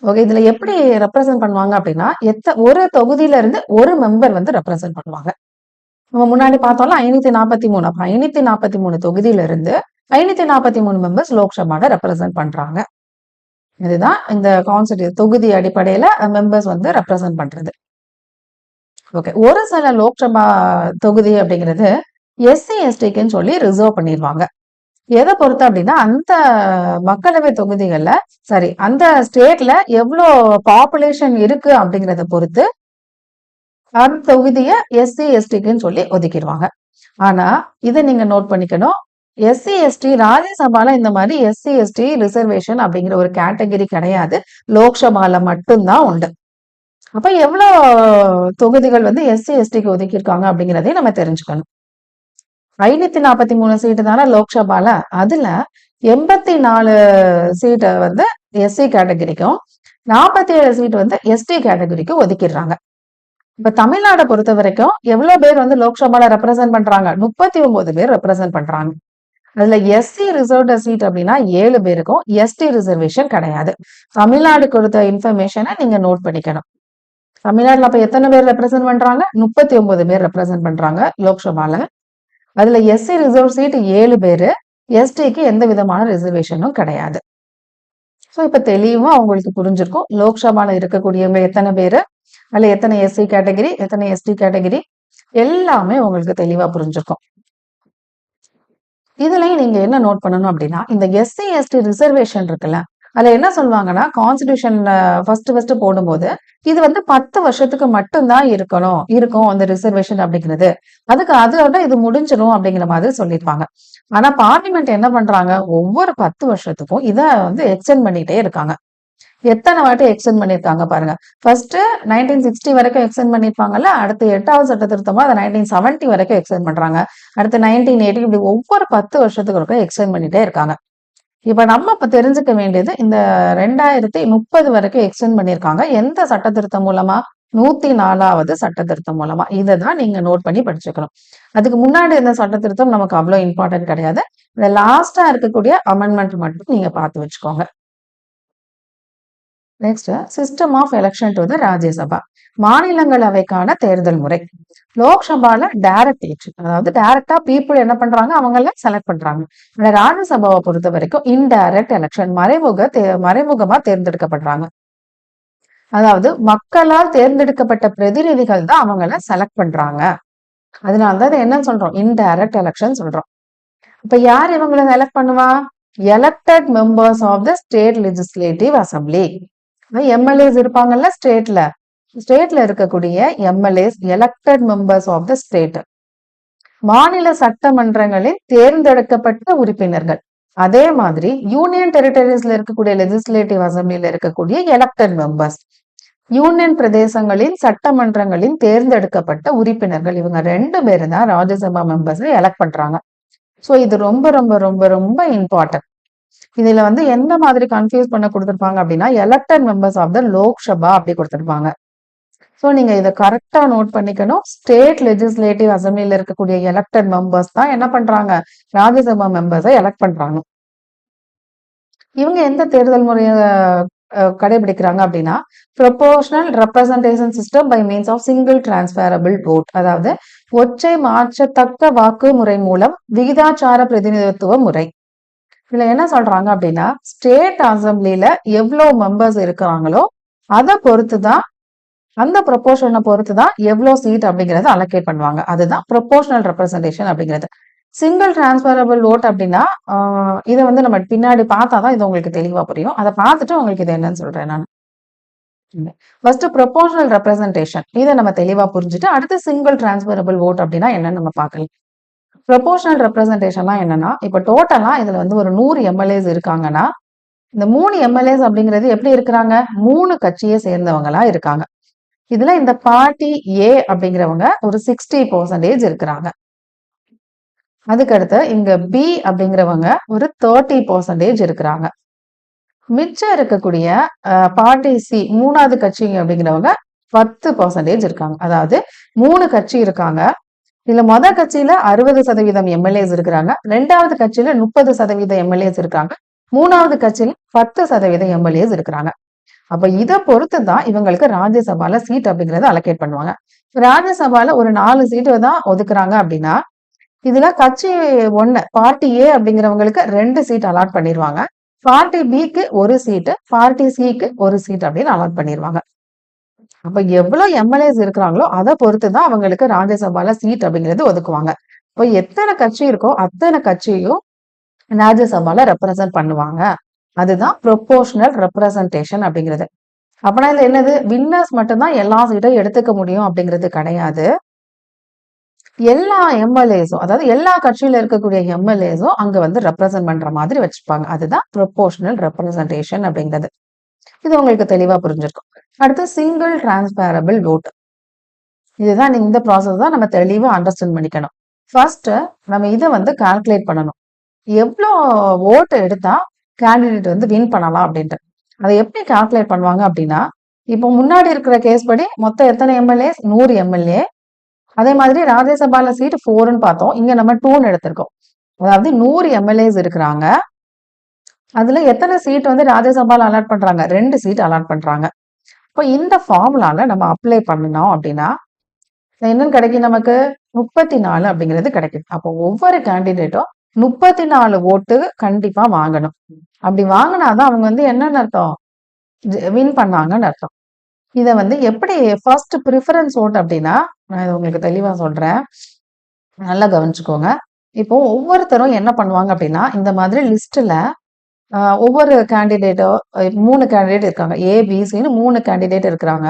ஓகே, இதுல எப்படி ரெப்ரசென்ட் பண்ணுவாங்க அப்படின்னா, ஒரு தொகுதியில இருந்து ஒரு மெம்பர் வந்து ரெப்ரசென்ட் பண்ணுவாங்க. நம்ம முன்னாடி பார்த்தோம்ல 543. அப்ப 543 தொகுதியில இருந்து 543 மெம்பர்ஸ் லோக்சபால ரெப்ரசென்ட் பண்றாங்க. இதுதான் இந்த கான்ஸ்டிடியூஷன் தொகுதி அடிப்படையில மெம்பர்ஸ் வந்து ரெப்ரசென்ட் பண்றது. ஓகே, ஒரு சில லோக்சபா தொகுதி அப்படிங்கிறது SC STக்குன்னு சொல்லி ரிசர்வ் பண்ணிடுவாங்க. எதை பொறுத்து அப்படின்னா, அந்த மக்களவை தொகுதிகள்ல அந்த ஸ்டேட்ல எவ்வளோ பாப்புலேஷன் இருக்கு அப்படிங்கிறத பொறுத்து அந்த தொகுதியை SC STக்குன்னு சொல்லி ஒதுக்கிடுவாங்க. ஆனா இதை நீங்க நோட் பண்ணிக்கணும், SC ST ராஜ்யசபால இந்த மாதிரி SC ST ரிசர்வேஷன் அப்படிங்கிற ஒரு கேட்டகரி கிடையாது. லோக்சபால மட்டும்தான் உண்டு. அப்ப எவ்வளவு தொகுதிகள் வந்து SC STக்கு ஒதுக்கியிருக்காங்க அப்படிங்கிறதையும் நம்ம தெரிஞ்சுக்கணும். 543 சீட்டு தானே லோக்சபால, அதுல 84 சீட்டை வந்து SC கேட்டகரிக்கும் 47 சீட் வந்து ST கேட்டகரிக்கு ஒதுக்கிடுறாங்க. இப்ப தமிழ்நாடை பொறுத்த வரைக்கும் எவ்வளவு பேர் வந்து லோக்சபால ரெப்ரசென்ட் பண்றாங்க? 39 பேர் ரெப்ரசென்ட் பண்றாங்க. அதுல SC ரிசர்வ்டு சீட் அப்படின்னா 7 பேருக்கும், ST ரிசர்வேஷன் கிடையாது. தமிழ்நாடு கொடுத்த இன்ஃபர்மேஷனை நீங்க நோட் பண்ணிக்கணும். தமிழ்நாட்டுல அப்ப எத்தனை பேர் ரெப்ரசென்ட் பண்றாங்க? 39 பேர் ரெப்ரசென்ட் பண்றாங்க லோக்சபால. அதுல SC ரிசர்வ் சீட் 7 பேரு, STக்கு எந்த விதமான ரிசர்வேஷனும் கிடையாது. சோ இப்ப தெளிவா அவங்களுக்கு புரிஞ்சிருக்கும் லோக்சபால இருக்கக்கூடியவங்க எத்தனை பேரு, அதுல எத்தனை SC கேட்டகரி, எத்தனை ST கேட்டகரி, எல்லாமே உங்களுக்கு தெளிவா புரிஞ்சிருக்கும். இதுலயும் நீங்க என்ன நோட் பண்ணணும் அப்படின்னா, இந்த SC ST ரிசர்வேஷன் இருக்குல்ல, அதுல என்ன சொல்லுவாங்கன்னா கான்ஸ்டிடியூஷன்ல ஃபர்ஸ்ட் போடும்போது இது வந்து 10 வருஷத்துக்கு மட்டும்தான் இருக்கும் அந்த ரிசர்வேஷன் அப்படிங்கிறது. அதோட இது முடிஞ்சிடும் அப்படிங்கிற மாதிரி சொல்லியிருப்பாங்க. ஆனா பார்லிமெண்ட் என்ன பண்றாங்க? ஒவ்வொரு 10 வருஷத்துக்கும் இதை வந்து எக்ஸ்டெண்ட் பண்ணிட்டே இருக்காங்க. எத்தனை வாட்டி எக்ஸ்டெண்ட் பண்ணிருக்காங்க பாருங்க. ஃபர்ஸ்ட் 1960 வரைக்கும் எக்ஸ்டெண்ட் பண்ணிருப்பாங்கல்ல, அடுத்து 8வது சட்ட திருத்தமா அதை 1970 வரைக்கும் எக்ஸ்டெண்ட் பண்றாங்க. அடுத்து 1980, இப்படி ஒவ்வொரு 10 வருஷத்துக்கு எக்ஸ்டெண்ட் பண்ணிட்டே இருக்காங்க. இப்ப நம்ம இப்ப தெரிஞ்சுக்க வேண்டியது, இந்த 2030 வரைக்கும் எக்ஸ்டெண்ட் பண்ணிருக்காங்க. எந்த சட்ட திருத்தம் மூலமா? 104வது சட்ட திருத்தம் மூலமா. இதைதான் நீங்க நோட் பண்ணி படிச்சுக்கணும். அதுக்கு முன்னாடி இந்த சட்ட திருத்தம் நமக்கு அவ்வளவு இம்பார்ட்டன்ட் கிடையாது. இந்த லாஸ்டா இருக்கக்கூடிய அமெண்ட்மெண்ட் மட்டும் நீங்க பார்த்து வச்சுக்கோங்க. Next system of election to the Rajya Sabha. மாநிலங்களவைக்கான தேர்தல் முறை. லோக்சபால டைரக்ட் எலெக்ஷன், அதாவது டைரக்டா பீப்புள் என்ன பண்றாங்க, அவங்கள செலக்ட் பண்றாங்க. ஆனா ராஜ்யசபாவை பொறுத்த வரைக்கும் இன்டைரக்ட் எலெக்ஷன், மறைமுகமா தேர்ந்தெடுக்கப்படுறாங்க. அதாவது மக்களால் தேர்ந்தெடுக்கப்பட்ட பிரதிநிதிகள் தான் அவங்கள செலக்ட் பண்றாங்க. அதனாலதான் என்ன சொல்றோம், இன்டைரக்ட் எலெக்ஷன் சொல்றோம். இப்ப யார் இவங்களை எலெக்ட் பண்ணுவா? Elected members of the state legislative assembly. MLAs இருப்பாங்கல்ல ஸ்டேட்ல இருக்கக்கூடிய MLAs elected members of the state. மாநில சட்டமன்றங்களில் தேர்ந்தெடுக்கப்பட்ட உறுப்பினர்கள். அதே மாதிரி யூனியன் டெரிட்டரிஸ்ல இருக்கக்கூடிய லெஜிஸ்லேட்டிவ் அசம்பிளில இருக்கக்கூடிய எலெக்டட் மெம்பர்ஸ். யூனியன் பிரதேசங்களின் சட்டமன்றங்களின் தேர்ந்தெடுக்கப்பட்ட உறுப்பினர்கள். இவங்க 2 பேரும் தான் ராஜ்யசபா மெம்பர்ஸ் எலெக்ட் பண்றாங்க. சோ இது ரொம்ப ரொம்ப ரொம்ப ரொம்ப இம்பார்ட்டன்ட். இதுல எந்த மாதிரி கன்ஃபியூஸ் பண்ண கொடுத்திருப்பாங்க அப்படின்னா, elected members of the Lok Sabha அப்படி கொடுத்திருப்பாங்க. சோ நீங்க இதை கரெக்டா நோட் பண்ணிக்கணும். ஸ்டேட் லெஜிஸ்லேட்டிவ் அசம்பிளில இருக்கக்கூடிய எலெக்டட் மெம்பர்ஸ் தான் என்ன பண்றாங்க, ராஜ்யசபா மெம்பர்ஸை எலெக்ட் பண்றாங்க. இவங்க எந்த தேர்தல் முறையை கடைபிடிக்கிறாங்க அப்படின்னா, proportional representation system by means of single transferable vote. அதாவது ஒற்றை மாற்றத்தக்க வாக்கு முறை மூலம் விகிதாச்சார பிரதிநிதித்துவ முறை. இதுல என்ன சொல்றாங்க அப்படின்னா, ஸ்டேட் அசம்பிளில எவ்வளவு மெம்பர்ஸ் இருக்கிறாங்களோ அதை பொறுத்துதான், அந்த ப்ரொபோர்ஷனை பொறுத்துதான் எவ்வளவு சீட் அப்படிங்கறத அலோகேட் பண்ணுவாங்க. அதுதான் ப்ரொபோர்ஷனல் ரெப்ரசன்டேஷன் அப்படிங்கிறது. சிங்கிள் டிரான்ஸ்பரபிள் ஓட் அப்படின்னா, இதை நம்ம பின்னாடி பார்த்தாதான் இது உங்களுக்கு தெளிவா புரியும். அதை பார்த்துட்டு உங்களுக்கு இது என்னன்னு சொல்றேன் நான். ஃபர்ஸ்ட் ப்ரொபோர்ஷனல் ரெப்ரசன்டேஷன், இதை நம்ம தெளிவா புரிஞ்சுட்டு அடுத்து சிங்கிள் டிரான்ஸ்பரபிள் ஓட் அப்படின்னா என்னன்னு நம்ம பார்க்கலாம். ப்ரொபோர்ஷனல் ரெப்ரசன்டேஷன்லாம் என்னன்னா, இப்ப டோட்டலா இதுல ஒரு 100 எம்எல்ஏஸ் இருக்காங்கன்னா, இந்த 3 எம்எல்ஏஸ் அப்படிங்கிறது எப்படி இருக்கிறாங்க, 3 கட்சியை சேர்ந்தவங்களா இருக்காங்க. இதுல இந்த பார்ட்டி ஏ அப்படிங்கிறவங்க ஒரு 60% இருக்கிறாங்க. அதுக்கடுத்து இங்க பி அப்படிங்கிறவங்க ஒரு 30% இருக்கிறாங்க. மிச்சம் இருக்கக்கூடிய பார்ட்டி சி 3வது கட்சி அப்படிங்கிறவங்க 10% இருக்காங்க. அதாவது 3 கட்சி இருக்காங்க. இதுல மொத கட்சியில 60% எம்எல்ஏஸ் இருக்கிறாங்க, 2வது கட்சியில 30% எம்எல்ஏஸ் இருக்காங்க, 3வது கட்சியில 10% எம்எல்ஏஸ் இருக்கிறாங்க. அப்ப இதை பொறுத்துதான் இவங்களுக்கு ராஜ்யசபால சீட் அப்படிங்கறத அலோகேட் பண்ணுவாங்க. ராஜ்யசபால ஒரு 4 சீட்டு தான் ஒதுக்குறாங்க அப்படின்னா, இதுல கட்சி 1 பார்ட்டி ஏ அப்படிங்கிறவங்களுக்கு 2 சீட் அலாட் பண்ணிடுவாங்க. பார்ட்டி பிக்கு 1 சீட்டு, பார்ட்டி சிக்கு 1 சீட் அப்படின்னு அலாட் பண்ணிடுவாங்க. அப்ப எவ்வளவு எம்எல்ஏஸ் இருக்கிறாங்களோ அதை பொறுத்துதான் அவங்களுக்கு ராஜ்யசபால சீட் அப்படிங்கிறது ஒதுக்குவாங்க. இப்போ எத்தனை கட்சி இருக்கோ அத்தனை கட்சியும் ராஜ்யசபால ரெப்ரசன்ட் பண்ணுவாங்க. அதுதான் ப்ரொபோர்ஷனல் ரெப்ரசன்டேஷன் அப்படிங்கிறது. அப்படின்னா இதுல என்னது, வின்னர்ஸ் மட்டும்தான் எல்லா சீட்டும் எடுத்துக்க முடியும் அப்படிங்கிறது கிடையாது. எல்லா எம்எல்ஏஸும், அதாவது எல்லா கட்சியில இருக்கக்கூடிய எம்எல்ஏஸும் அங்க ரெப்ரசன்ட் பண்ற மாதிரி வச்சுப்பாங்க. அதுதான் ப்ரொபோர்ஷனல் ரெப்ரசன்டேஷன் அப்படிங்கிறது. இது உங்களுக்கு தெளிவா புரிஞ்சிருக்கும். அடுத்து சிங்கிள் டிரான்ஸ்பரபிள் ஓட். இதுதான் இந்த ப்ராசஸ் தான் நம்ம தெளிவா அண்டர்ஸ்டாண்ட் பண்ணிக்கணும். ஃபர்ஸ்ட் நம்ம இதை கால்குலேட் பண்ணணும். எவ்வளோ ஓட்டு எடுத்தா கேண்டிடேட் வின் பண்ணலாம் அப்படின்ட்டு. அதை எப்படி கால்குலேட் பண்ணுவாங்க அப்படின்னா, இப்போ முன்னாடி இருக்கிற கேஸ் படி மொத்தம் எத்தனை எம்எல்ஏ, 100 எம்எல்ஏ. அதே மாதிரி ராஜ்யசபால சீட் 4ன்னு பார்த்தோம், இங்க நம்ம 2ன்னு எடுத்திருக்கோம். அதாவது 100 எம்எல்ஏஸ் இருக்கிறாங்க. அதுல எத்தனை சீட் ராஜ்யசபால அலாட் பண்றாங்க, 2 சீட் அலாட் பண்றாங்க. இப்போ இந்த ஃபார்முலால நம்ம அப்ளை பண்ணணும் அப்படின்னா என்னன்னு கிடைக்கும், நமக்கு 34 அப்படிங்கிறது கிடைக்கும். அப்போ ஒவ்வொரு கேண்டிடேட்டும் 34 ஓட்டு கண்டிப்பா வாங்கணும். அப்படி வாங்கினாதான் அவங்க என்னன்னு அர்த்தம், வின் பண்ணாங்கன்னு அர்த்தம். இதை எப்படி ஃபர்ஸ்ட் ப்ரிஃபரன்ஸ் ஓட் அப்படின்னா, நான் இதை உங்களுக்கு தெளிவா சொல்றேன், நல்லா கவனிச்சுக்கோங்க. இப்போ ஒவ்வொருத்தரும் என்ன பண்ணுவாங்க அப்படின்னா, இந்த மாதிரி லிஸ்ட்ல ஒவ்வொரு கேண்டிடேட்டோ 3 கேண்டிடேட் இருக்காங்க, ஏபிசின்னு 3 கேண்டிடேட் இருக்கிறாங்க.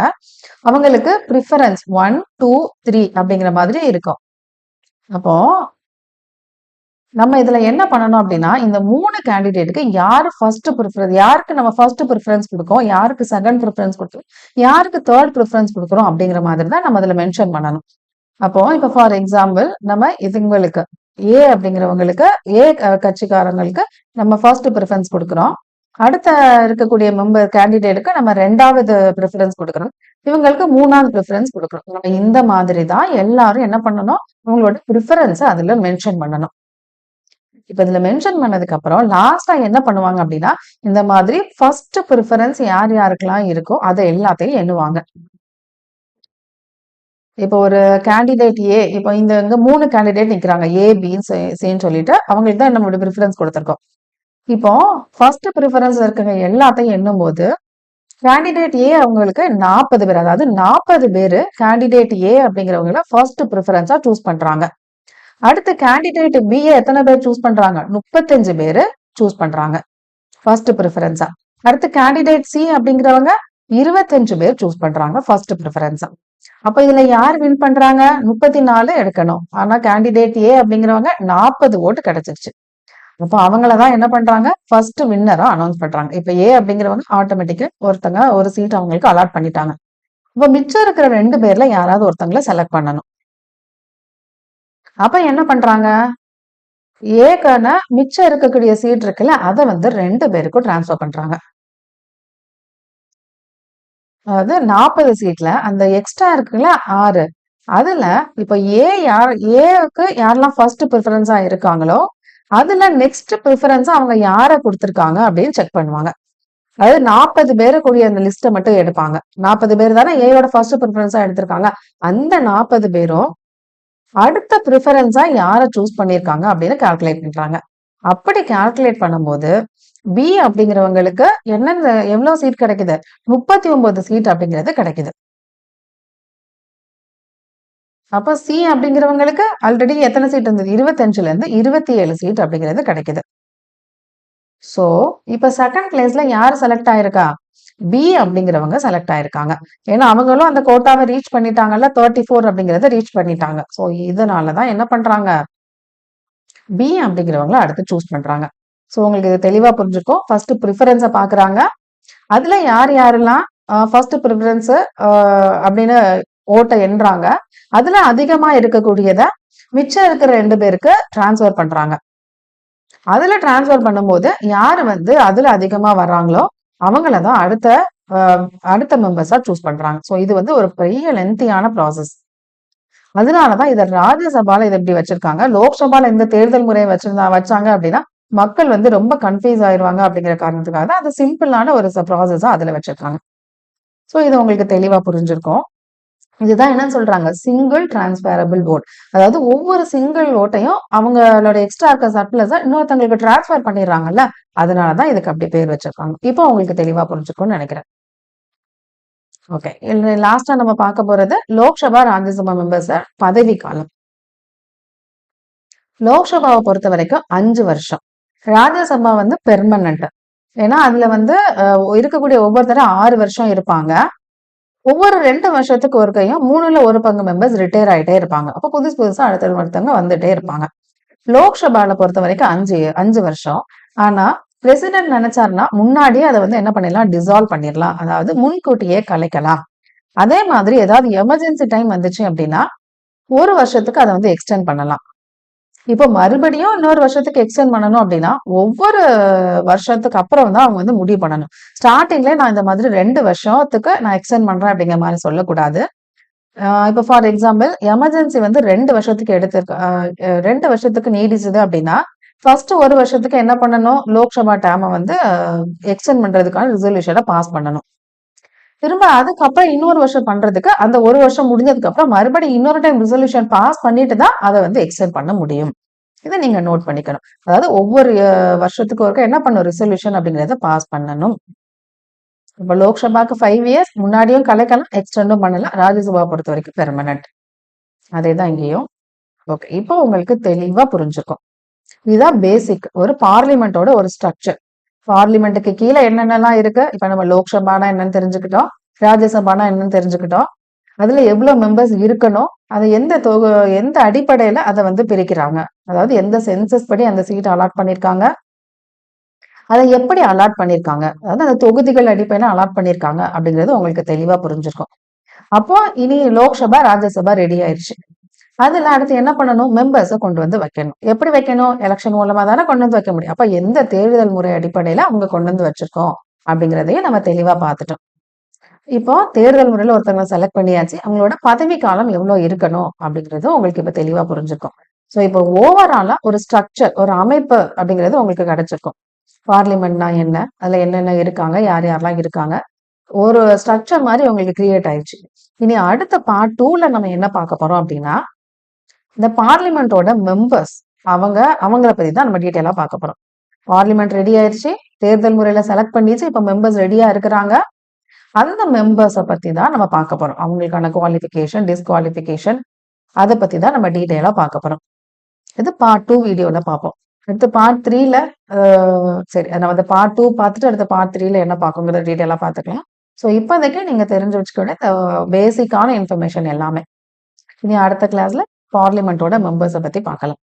அவங்களுக்கு ப்ரிஃபரன்ஸ் 1, 2, 3 அப்படிங்கிற மாதிரி இருக்கும். அப்போ நம்ம இதுல என்ன பண்ணணும் அப்படின்னா, இந்த 3 கேண்டிடேட்டுக்கு யாரு ஃபர்ஸ்ட் ப்ரிஃபரன்ஸ், யாருக்கு நம்ம ஃபர்ஸ்ட் ப்ரிஃபரன்ஸ் கொடுக்கோம், யாருக்கு செகண்ட் ப்ரிஃபரன்ஸ் கொடுக்கோம், யாருக்கு தேர்ட் ப்ரிஃபரன்ஸ் கொடுக்குறோம் அப்படிங்கிற மாதிரி தான் நம்ம அதுல மென்ஷன் பண்ணணும். அப்போ இப்ப ஃபார் எக்ஸாம்பிள் நம்ம இதுங்களுக்கு ஏ அப்படிங்கிறவங்களுக்கு, ஏ கட்சிக்காரங்களுக்கு நம்ம ஃபர்ஸ்ட் ப்ரிஃபரன்ஸ் கொடுக்குறோம். அடுத்த இருக்கக்கூடிய மெம்பர் கேண்டிடேட்டுக்கு நம்ம 2வது ப்ரிஃபரன்ஸ் கொடுக்குறோம், இவங்களுக்கு 3வது ப்ரிஃபரன்ஸ் கொடுக்குறோம். நம்ம இந்த மாதிரி தான் எல்லாரும் என்ன பண்ணணும், உங்களோட ப்ரிஃபரன்ஸை அதுல மென்ஷன் பண்ணணும். இப்ப இதுல மென்ஷன் பண்ணதுக்கு அப்புறம் லாஸ்டா என்ன பண்ணுவாங்க அப்படின்னா, இந்த மாதிரி ஃபர்ஸ்ட் ப்ரிஃபரன்ஸ் யார் யாருக்கெல்லாம் இருக்கோ அதை எல்லாத்தையும் எண்ணுவாங்க. இப்போ ஒரு கேண்டிடேட் ஏ, இப்போ இங்க 3 கேண்டிடேட் நிக்கிறாங்க. ஏ, பி, சின்னு சொல்லிட்டு அவங்களுக்கு தான் நம்மளுடைய ப்ரிஃபரன்ஸ் கொடுத்திருக்கோம். இப்போ ஃபர்ஸ்ட் ப்ரிஃபரன்ஸ் இருக்கிற எல்லாத்தையும் எண்ணும்போது கேண்டிடேட் ஏ அவங்களுக்கு 40 பேர், அதாவது 40 பேரு கேண்டிடேட் ஏ அப்படிங்கிறவங்கள ஃபர்ஸ்ட் ப்ரிஃபரன்ஸா சூஸ் பண்றாங்க. அடுத்து கேண்டிடேட் பி எத்தனை பேர் சூஸ் பண்றாங்க? 35 பேரு சூஸ் பண்றாங்க ஃபர்ஸ்ட் ப்ரிஃபரன்ஸா. அடுத்து கேண்டிடேட் சி அப்படிங்கிறவங்க 25 பேர் சூஸ் பண்றாங்க ஃபர்ஸ்ட் ப்ரிஃபரன்ஸா. அப்ப இதுல யார் வின் பண்றாங்க? 34 எடுக்கணும். ஆனா கேண்டிடேட் ஏ அப்படிங்கிறவங்க 40 ஓட்டு கிடைச்சிருச்சு. அப்போ அவங்களதான் என்ன பண்றாங்க? ஃபர்ஸ்ட் வின்னரா அனௌன்ஸ் பண்றாங்க. இப்ப ஏ அப்படிங்கிறவங்க ஆட்டோமேட்டிக்கா ஒருத்தங்க ஒரு சீட் அவங்களுக்கு அலாட் பண்ணிட்டாங்க. இப்ப மிச்சம் இருக்கிற 2 பேர்ல யாராவது ஒருத்தங்களை செலக்ட் பண்ணணும். அப்ப என்ன பண்றாங்க? ஏக்கான மிச்சம் இருக்கக்கூடிய சீட் இருக்குல்ல, அதை வந்து 2 பேருக்கும் டிரான்ஸ்ஃபர் பண்றாங்க. அதாவது 40 சீட்ல அந்த எக்ஸ்ட்ரா இருக்குல்ல 6, அதுல இப்ப ஏக்கு யாரெல்லாம் ஃபர்ஸ்ட் ப்ரிஃபரன்ஸா இருக்காங்களோ அதுல நெக்ஸ்ட் ப்ரிஃபரன்ஸா அவங்க யாரை கொடுத்திருக்காங்க அப்படின்னு செக் பண்ணுவாங்க. அதாவது 40 பேரு கூடிய அந்த லிஸ்ட்டை மட்டும் எடுப்பாங்க. 40 பேர் தானே ஏயோட ஃபர்ஸ்ட் ப்ரிஃபரன்ஸா எடுத்திருக்காங்க. அந்த 40 பேரும் அடுத்த ப்ரிஃபரன்ஸா யாரை சூஸ் பண்ணியிருக்காங்க அப்படின்னு கால்குலேட் பண்றாங்க. அப்படி கால்குலேட் பண்ணும்போது பி அப்படிங்கிறவங்களுக்கு என்னென்ன எவ்வளவு சீட் கிடைக்குது? 39 சீட் அப்படிங்கிறது கிடைக்குது. அப்ப சி அப்படிங்கிறவங்களுக்கு ஆல்ரெடி எத்தனை சீட் இருந்தது? 25ல இருந்து 27 சீட் அப்படிங்கிறது கிடைக்குது. சோ இப்ப செகண்ட் பிளேஸ்ல யார் செலக்ட் ஆயிருக்கா? பி அப்படிங்கிறவங்க செலக்ட் ஆயிருக்காங்க. ஏன்னா அவங்களும் அந்த கோட்டாவை ரீச் பண்ணிட்டாங்கல்ல, 34 அப்படிங்கறத ரீச் பண்ணிட்டாங்க. சோ இதனாலதான் என்ன பண்றாங்க? பி அப்படிங்கிறவங்கள அடுத்து சூஸ் பண்றாங்க. சோ உங்களுக்கு இது தெளிவா புரிஞ்சுக்கும். ஃபர்ஸ்ட் ப்ரிஃபரன்ஸ பாக்குறாங்க. அதுல யார் யாரெல்லாம் ஃபர்ஸ்ட் ப்ரிஃபரன்ஸ் அப்படின்னு ஓட்டை எண்றாங்க. அதுல அதிகமா இருக்கக்கூடியத மிச்சம் இருக்கிற 2 பேருக்கு டிரான்ஸ்ஃபர் பண்றாங்க. அதுல டிரான்ஸ்ஃபர் பண்ணும்போது யாரு வந்து அதுல அதிகமா வர்றாங்களோ அவங்களதான் அடுத்த மெம்பர்ஸா சூஸ் பண்றாங்க. சோ இது வந்து ஒரு பெரிய லென்த்தியான ப்ராசஸ். அதனாலதான் இத ராஜ்யசபால இதை எப்படி வச்சிருக்காங்க. லோக்சபால இந்த தேர்தல் முறையை வச்சாங்க அப்படின்னா மக்கள் வந்து ரொம்ப கன்ஃபியூஸ் ஆயிருவாங்க அப்படிங்கிற காரணத்துக்காக தான் அது சிம்பிளான ஒரு ப்ராசஸா அதுல வச்சிருக்காங்க. சோ இது உங்களுக்கு தெளிவா புரிஞ்சிருக்கும். இதுதான் என்னன்னு சொல்றாங்க? Single transferable vote. அதாவது ஒவ்வொரு சிங்கிள் ஓட்டையும் அவங்களோட எக்ஸ்ட்ரா இருக்க சர்ப்ளஸ இன்னொருத்தங்களுக்கு டிரான்ஸ்பர் பண்ணிடுறாங்கல்ல, அதனாலதான் இதுக்கு அப்படி பேர் வச்சிருக்காங்க. இப்போ உங்களுக்கு தெளிவா புரிஞ்சுக்கும்னு நினைக்கிறேன். ஓகே, லாஸ்டா நம்ம பார்க்க போறது லோக்சபா ராஜ்யசபா மெம்பர்ஸ் பதவி காலம். லோக்சபாவை பொறுத்த வரைக்கும் 5 வருஷம். ராஜ்யசபா வந்து பெர்மனன்ட். ஏன்னா அதுல வந்து இருக்கக்கூடிய ஒவ்வொருத்தரும் 6 வருஷம் இருப்பாங்க. ஒவ்வொரு 2 வருஷத்துக்கு ஒருக்கையும் 3ல 1 பங்கு மெம்பர்ஸ் ரிட்டையர் ஆயிட்டே இருப்பாங்க. அப்ப புதுசா அடுத்த ஒருத்தவங்க வந்துட்டே இருப்பாங்க. லோக்சபால பொறுத்த வரைக்கும் 5 வருஷம். ஆனா பிரசிடென்ட் நினைச்சாருன்னா முன்னாடியே அதை வந்து என்ன பண்ணிடலாம்? டிசால்வ் பண்ணிடலாம். அதாவது முன்கூட்டியே கலைக்கலாம். அதே மாதிரி ஏதாவது எமர்ஜென்சி டைம் வந்துச்சு அப்படின்னா 1 வருஷத்துக்கு அதை வந்து எக்ஸ்டெண்ட் பண்ணலாம். இப்போ மறுபடியும் இன்னொரு வருஷத்துக்கு எக்ஸ்டெண்ட் பண்ணணும் அப்படின்னா ஒவ்வொரு வருஷத்துக்கு அப்புறம் தான் அவங்க வந்து முடிவு பண்ணணும். ஸ்டார்டிங்ல நான் இந்த மாதிரி 2 வருஷத்துக்கு நான் எக்ஸ்டெண்ட் பண்றேன் அப்படிங்கிற மாதிரி சொல்லக்கூடாது. இப்போ ஃபார் எக்ஸாம்பிள் எமர்ஜென்சி வந்து 2 வருஷத்துக்கு 2 வருஷத்துக்கு நீடிச்சது அப்படின்னா ஃபர்ஸ்ட் 1 வருஷத்துக்கு என்ன பண்ணணும்? லோக்சபா டேமை வந்து எக்ஸ்டெண்ட் பண்றதுக்கான ரிசல்யூஷனை பாஸ் பண்ணணும். திரும்ப அதுக்கப்புறம் இன்னொரு வருஷம் பண்றதுக்கு அந்த 1 வருஷம் முடிஞ்சதுக்கு அப்புறம் மறுபடியும் இன்னொரு டைம் ரிசல்யூஷன் பாஸ் பண்ணிட்டு தான் அதை வந்து எக்ஸ்டெண்ட் பண்ண முடியும். இதை நீங்க நோட் பண்ணிக்கணும். அதாவது ஒவ்வொரு வருஷத்துக்கு ஒருக்க என்ன பண்ணும்? ரிசல்யூஷன் அப்படிங்கறத பாஸ் பண்ணணும். இப்ப லோக்சபாக்கு 5 இயர்ஸ் முன்னாடியும் கலைக்கலாம், எக்ஸ்டெண்டும் பண்ணலாம். ராஜ்யசபா பொறுத்த வரைக்கும் பெர்மனன்ட். அதேதான் இங்கேயும். ஓகே, இப்போ உங்களுக்கு தெளிவா புரிஞ்சுக்கும். இதுதான் பேசிக் ஒரு பார்லிமெண்டோட ஒரு ஸ்ட்ரக்சர். பார்லிமெண்ட்டுக்கு கீழே என்னென்னலாம் இருக்கு? இப்ப நம்ம லோக்சபானா என்னன்னு தெரிஞ்சுக்கிட்டோம், ராஜ்யசபானா என்னன்னு தெரிஞ்சுக்கிட்டோம். அதுல எவ்வளவு மெம்பர்ஸ் இருக்கணும், அது எந்த அடிப்படையில அதை வந்து பிரிக்கிறாங்க, அதாவது எந்த சென்சஸ் படி அந்த சீட் அலாட் பண்ணிருக்காங்க, அதை எப்படி அலாட் பண்ணிருக்காங்க, அதாவது அந்த தொகுதிகள் அடிப்படையில அலாட் பண்ணிருக்காங்க அப்படிங்கிறது உங்களுக்கு தெளிவா புரிஞ்சிருக்கும். அப்போ இனி லோக்சபா ராஜ்யசபா ரெடி ஆயிடுச்சு. அதுல அடுத்து என்ன பண்ணணும்? மெம்பர்ஸை கொண்டு வந்து வைக்கணும். எப்படி வைக்கணும்? எலெக்ஷன் மூலமா தானே கொண்டு வந்து வைக்க முடியும். அப்ப எந்த தேர்தல் முறை அடிப்படையில அவங்க கொண்டு வந்து வச்சிருக்கோம் அப்படிங்கிறதையும் நம்ம தெளிவா பார்த்துட்டோம். இப்போ தேர்தல் முறையில ஒருத்தவங்களை செலக்ட் பண்ணியாச்சு. அவங்களோட பதவி காலம் எவ்வளவு இருக்கணும் அப்படிங்கிறது உங்களுக்கு இப்ப தெளிவா புரிஞ்சிருக்கும். ஸோ இப்போ ஓவராலா ஒரு ஸ்ட்ரக்சர், ஒரு அமைப்பு அப்படிங்கிறது உங்களுக்கு கிடைச்சிருக்கும். பார்லிமெண்ட்னா என்ன? அதுல என்னென்ன இருக்காங்க? யார் யாரெல்லாம் இருக்காங்க? ஒரு ஸ்ட்ரக்சர் மாதிரி உங்களுக்கு கிரியேட் ஆயிடுச்சு. இனி அடுத்த பார்ட் 2ல நம்ம என்ன பார்க்க போறோம் அப்படின்னா, இந்த பார்லிமெண்டோட மெம்பர்ஸ் அவங்கள பத்தி தான் நம்ம டீட்டெயிலா பார்க்க போறோம். பார்லிமெண்ட் ரெடி ஆயிடுச்சு, தேர்தல் முறையில செலக்ட் பண்ணிச்சு, இப்ப மெம்பர்ஸ் ரெடியா இருக்கிறாங்க. அந்த மெம்பர்ஸை பத்தி தான் நம்ம பார்க்க போறோம். அவங்களுக்கான குவாலிஃபிகேஷன், டிஸ்குவாலிஃபிகேஷன், அதை பத்தி தான் நம்ம டீட்டெயிலா பார்க்க போறோம். இது பார்ட் 2 வீடியோல பார்ப்போம். அடுத்து பார்ட் 3ல சரி நம்ம அந்த பார்ட் 2 பார்த்துட்டு அடுத்த பார்ட் 3ல என்ன பார்க்கணுங்கிறத டீட்டெயிலா பார்த்துக்கலாம். ஸோ இப்போதைக்கு நீங்க தெரிஞ்சு வச்சுக்கோங்க பேசிக்கான இன்ஃபர்மேஷன் எல்லாமே. இனி அடுத்த கிளாஸ்ல பார்லிமெண்டோட மெம்பர்ஸை பத்தி பார்க்கலாம்.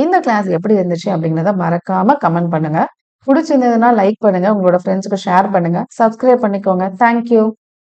இந்த கிளாஸ் எப்படி இருந்துச்சு அப்படிங்கிறத மறக்காம கமெண்ட் பண்ணுங்க. பிடிச்சிருந்ததுன்னா லைக் பண்ணுங்க, உங்களோட ஃப்ரெண்ட்ஸுக்கு ஷேர் பண்ணுங்க, சப்ஸ்கிரைப் பண்ணிக்கோங்க. தேங்க்யூ.